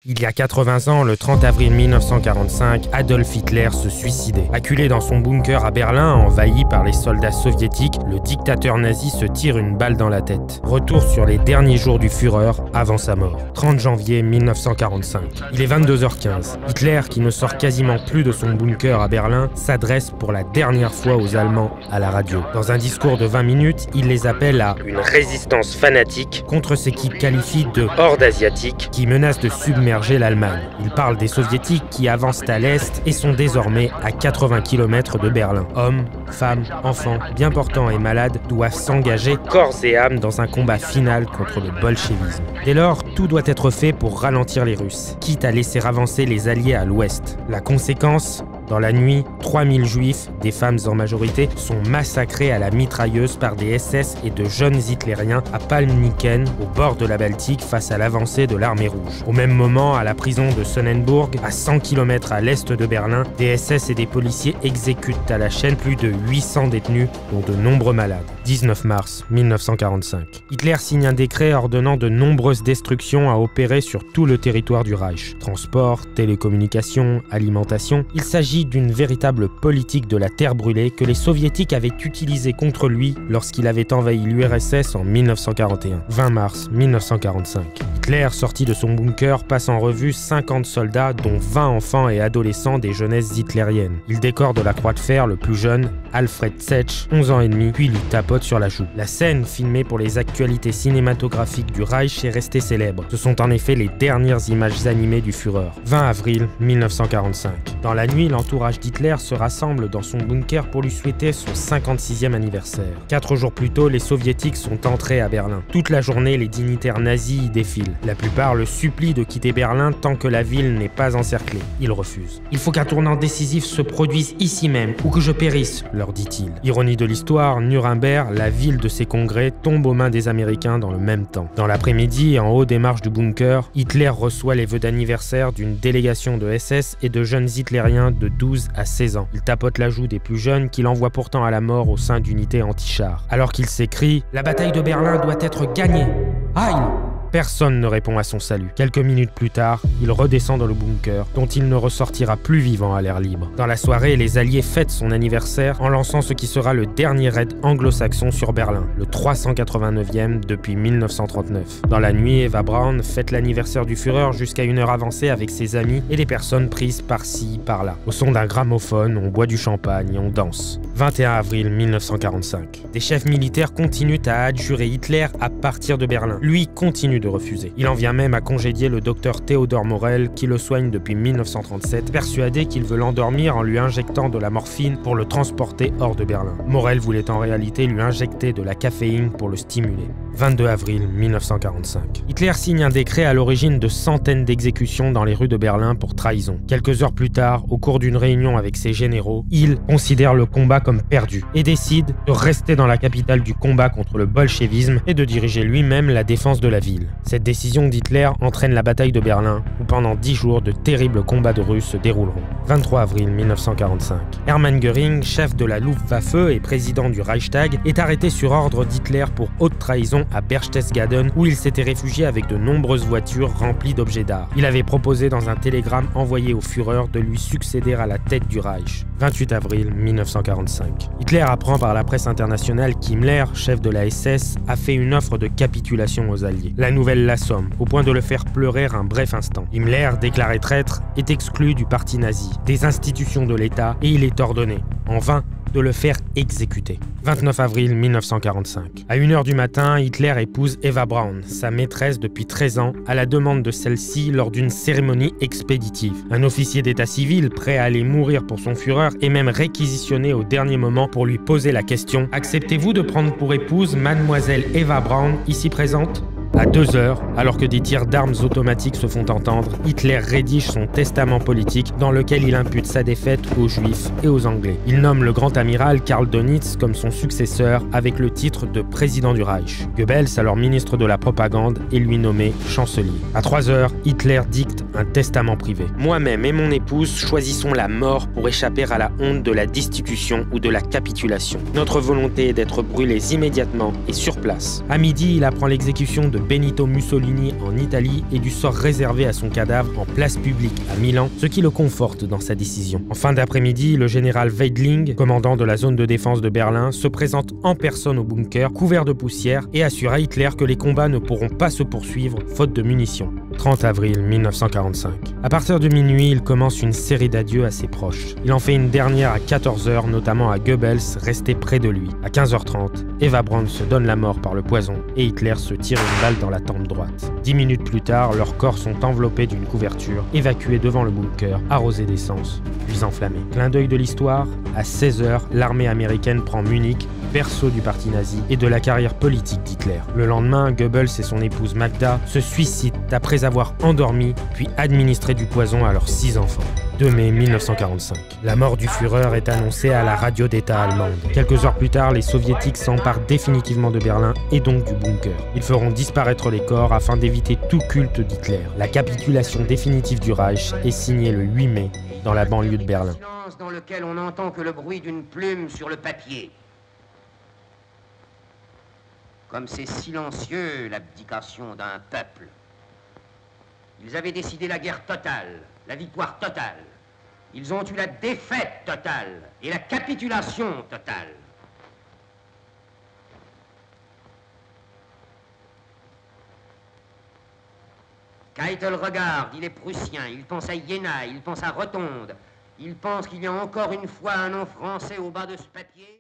Il y a 80 ans, le 30 avril 1945, Adolf Hitler se suicidait. Acculé dans son bunker à Berlin, envahi par les soldats soviétiques, le dictateur nazi se tire une balle dans la tête. Retour sur les derniers jours du Führer avant sa mort. 30 janvier 1945. Il est 22h15. Hitler, qui ne sort quasiment plus de son bunker à Berlin, s'adresse pour la dernière fois aux Allemands à la radio. Dans un discours de 20 minutes, il les appelle à une résistance fanatique contre ce qu'il qualifie de horde asiatique qui menace de submerger l'Allemagne. Il parle des soviétiques qui avancent à l'est et sont désormais à 80 km de Berlin. Hommes, femmes, enfants, bien portants et malades doivent s'engager corps et âme dans un combat final contre le bolchevisme. Dès lors, tout doit être fait pour ralentir les Russes, quitte à laisser avancer les Alliés à l'ouest. La conséquence ? Dans la nuit, 3000 juifs, des femmes en majorité, sont massacrés à la mitrailleuse par des SS et de jeunes hitlériens à Palmniken, au bord de la Baltique, face à l'avancée de l'armée rouge. Au même moment, à la prison de Sonnenburg, à 100 km à l'est de Berlin, des SS et des policiers exécutent à la chaîne plus de 800 détenus, dont de nombreux malades. 19 mars 1945. Hitler signe un décret ordonnant de nombreuses destructions à opérer sur tout le territoire du Reich. Transport, télécommunications, alimentation. Il s'agit d'une véritable politique de la terre brûlée que les soviétiques avaient utilisée contre lui lorsqu'il avait envahi l'URSS en 1941. 20 mars 1945. Hitler, sorti de son bunker, passe en revue 50 soldats, dont 20 enfants et adolescents des jeunesses hitlériennes. Il décore de la croix de fer le plus jeune, Alfred Zech, 11 ans et demi, puis lui tapote sur la joue. La scène, filmée pour les actualités cinématographiques du Reich, est restée célèbre. Ce sont en effet les dernières images animées du Führer. 20 avril 1945. Dans la nuit, l'entourage d'Hitler se rassemble dans son bunker pour lui souhaiter son 56e anniversaire. 4 jours plus tôt, les soviétiques sont entrés à Berlin. Toute la journée, les dignitaires nazis y défilent. La plupart le supplient de quitter Berlin tant que la ville n'est pas encerclée. Il refuse. « Il faut qu'un tournant décisif se produise ici même, ou que je périsse », leur dit-il. Ironie de l'histoire, Nuremberg, la ville de ces congrès, tombe aux mains des Américains dans le même temps. Dans l'après-midi, en haut des marches du bunker, Hitler reçoit les vœux d'anniversaire d'une délégation de SS et de jeunes hitlériens de 12 à 16 ans. Il tapote la joue des plus jeunes qu'il envoie pourtant à la mort au sein d'unités anti-chars. Alors qu'il s'écrie « La bataille de Berlin doit être gagnée !» Aïe ! Personne ne répond à son salut. Quelques minutes plus tard, il redescend dans le bunker, dont il ne ressortira plus vivant à l'air libre. Dans la soirée, les Alliés fêtent son anniversaire en lançant ce qui sera le dernier raid anglo-saxon sur Berlin, le 389e depuis 1939. Dans la nuit, Eva Braun fête l'anniversaire du Führer jusqu'à une heure avancée avec ses amis et des personnes prises par-ci, par-là. Au son d'un gramophone, on boit du champagne et on danse. 21 avril 1945. Des chefs militaires continuent à adjurer Hitler à partir de Berlin. Lui continue de refuser. Il en vient même à congédier le docteur Theodor Morell qui le soigne depuis 1937, persuadé qu'il veut l'endormir en lui injectant de la morphine pour le transporter hors de Berlin. Morell voulait en réalité lui injecter de la caféine pour le stimuler. 22 avril 1945. Hitler signe un décret à l'origine de centaines d'exécutions dans les rues de Berlin pour trahison. Quelques heures plus tard, au cours d'une réunion avec ses généraux, il considère le combat comme perdu et décide de rester dans la capitale du combat contre le bolchevisme et de diriger lui-même la défense de la ville. Cette décision d'Hitler entraîne la bataille de Berlin, où pendant 10 jours de terribles combats de Russes se dérouleront. 23 avril 1945. Hermann Göring, chef de la Luftwaffe et président du Reichstag, est arrêté sur ordre d'Hitler pour haute trahison à Berchtesgaden, où il s'était réfugié avec de nombreuses voitures remplies d'objets d'art. Il avait proposé dans un télégramme envoyé au Führer de lui succéder à la tête du Reich. 28 avril 1945. Hitler apprend par la presse internationale qu'Himmler, chef de la SS, a fait une offre de capitulation aux Alliés. La nouvelle l'assomme, au point de le faire pleurer un bref instant. Himmler, déclaré traître, est exclu du parti nazi, des institutions de l'État, et il est ordonné, en vain, de le faire exécuter. 29 avril 1945. À 1h du matin, Hitler épouse Eva Braun, sa maîtresse depuis 13 ans, à la demande de celle-ci lors d'une cérémonie expéditive. Un officier d'état civil, prêt à aller mourir pour son Führer, est même réquisitionné au dernier moment pour lui poser la question « Acceptez-vous de prendre pour épouse mademoiselle Eva Braun, ici présente ?» À 2h, alors que des tirs d'armes automatiques se font entendre, Hitler rédige son testament politique dans lequel il impute sa défaite aux Juifs et aux Anglais. Il nomme le grand amiral Karl Dönitz comme son successeur avec le titre de président du Reich. Goebbels, alors ministre de la propagande, est lui nommé chancelier. À 3h, Hitler dicte un testament privé. « Moi-même et mon épouse choisissons la mort pour échapper à la honte de la destitution ou de la capitulation. Notre volonté est d'être brûlés immédiatement et sur place. » À midi, il apprend l'exécution de Benito Mussolini en Italie et du sort réservé à son cadavre en place publique à Milan, ce qui le conforte dans sa décision. En fin d'après-midi, le général Weidling, commandant de la zone de défense de Berlin, se présente en personne au bunker, couvert de poussière, et assure à Hitler que les combats ne pourront pas se poursuivre faute de munitions. 30 avril 1945. À partir de minuit, il commence une série d'adieux à ses proches. Il en fait une dernière à 14h, notamment à Goebbels, resté près de lui. À 15h30, Eva Braun se donne la mort par le poison et Hitler se tire une balle dans la tempe droite. 10 minutes plus tard, leurs corps sont enveloppés d'une couverture, évacués devant le bunker, arrosés d'essence, puis enflammés. Clin d'œil de l'histoire, à 16h, l'armée américaine prend Munich, berceau du parti nazi et de la carrière politique d'Hitler. Le lendemain, Goebbels et son épouse Magda se suicident après avoir endormi puis administré du poison à leurs 6 enfants. 2 mai 1945. La mort du Führer est annoncée à la radio d'État allemande. Quelques heures plus tard, les soviétiques s'emparent définitivement de Berlin et donc du bunker. Ils feront disparaître les corps afin d'éviter tout culte d'Hitler. La capitulation définitive du Reich est signée le 8 mai dans la banlieue de Berlin. Silence dans lequel on n'entend que le bruit d'une plume sur le papier. Comme c'est silencieux l'abdication d'un peuple. Ils avaient décidé la guerre totale, la victoire totale. Ils ont eu la défaite totale et la capitulation totale. Keitel regarde, il est prussien, il pense à Iéna, il pense à Rotonde. Il pense qu'il y a encore une fois un nom français au bas de ce papier.